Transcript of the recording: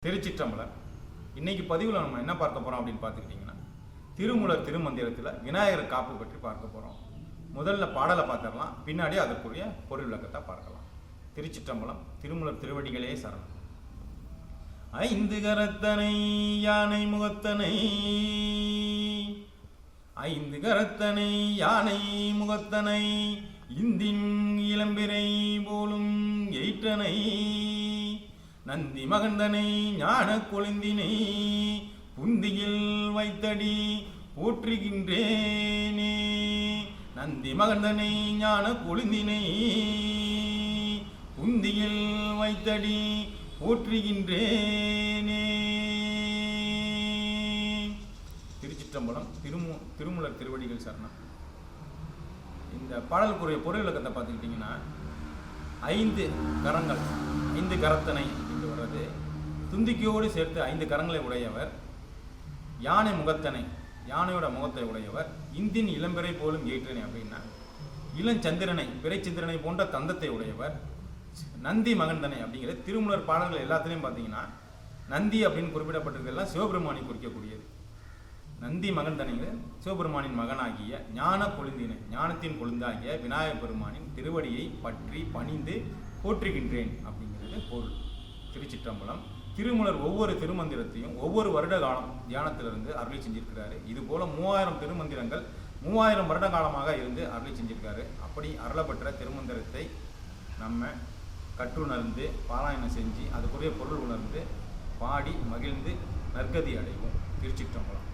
திருச்சிற்றம்பலம். இன்னைக்கு பதிவில் நம்ம என்ன பார்க்க போகிறோம் அப்படின்னு பார்த்துக்கிட்டிங்கன்னா, திருமூலர் திருமந்திரத்தில் விநாயகர் காப்பு பற்றி பார்க்க போகிறோம். முதல்ல பாடலை பார்த்துடலாம், பின்னாடி அதற்குரிய பொருள் விளக்கத்தை பார்க்கலாம். திருச்சிற்றம்பலம். திருமூலர் திருவடிகளே சரணம். ஐந்து கரத்தனை யானை முகத்தனை, ஐந்து கரத்தனை யானை முகத்தனை, இந்தின் இளம்பிரை போலும் எயிற்றனை, நந்தி மகந்தனை ஞான கொழுந்தினை, புந்தியில் வைத்தடி போற்றுகின்றேனே. நந்தி மகந்தனை ஞான கொழுந்தினை, புந்தியில் வைத்தடி போற்றுகின்றேனே. திருச்சிற்றம்பலம். திருமூலர் திருவடிகள் சரணம். இந்த பாடலுக்குரிய பொருள் விளக்கத்தை பார்த்துக்கிட்டிங்கன்னா, ஐந்து கரங்கள், ஐந்து கரத்தனை என்று வர்றது, துந்திக்கையோடு சேர்த்து ஐந்து கரங்களை உடையவர், யானை முகத்தனை, யானையோட முகத்தை உடையவர், இந்தின் இளம்பிறை போலும் ஏற்றனை அப்படின்னா இளஞ்சந்திரனை, பிறைச்சந்திரனை போன்ற தந்தத்தை உடையவர், நந்தி மகந்தனை அப்படிங்கிற திருமூலர் பாடல்கள் எல்லாத்துலேயும் பார்த்தீங்கன்னா நந்தி அப்படின்னு குறிப்பிடப்பட்டிருக்கிறதெல்லாம் சிவபெருமானை குறிக்கக்கூடியது. நந்தி மகந்தனைங்கிற சிவபெருமானின் மகனாகிய ஞான கொழுந்தினை, ஞானத்தின் கொழுந்தாகிய விநாயகப் பெருமானின் திருவடியை பற்றி பணிந்து போற்றுகின்றேன் அப்படிங்கிறது பொருள். திருச்சிற்றம்பலம். திருமூலர் ஒவ்வொரு திருமந்திரத்தையும் ஒவ்வொரு வருட காலம் தியானத்திலிருந்து அருளி செஞ்சிருக்கிறாரு. இது போல 3000 திருமந்திரங்கள் 3000 வருட காலமாக இருந்து அருளி செஞ்சிருக்காரு. அப்படி அருளப்பெற்ற திருமந்திரத்தை நம்ம கற்றுணர்ந்து பாராயணம் செஞ்சு அதுக்குரிய பொருள் உணர்ந்து பாடி மகிழ்ந்து நற்கதி அடைவோம். திருச்சிற்றம்பலம்.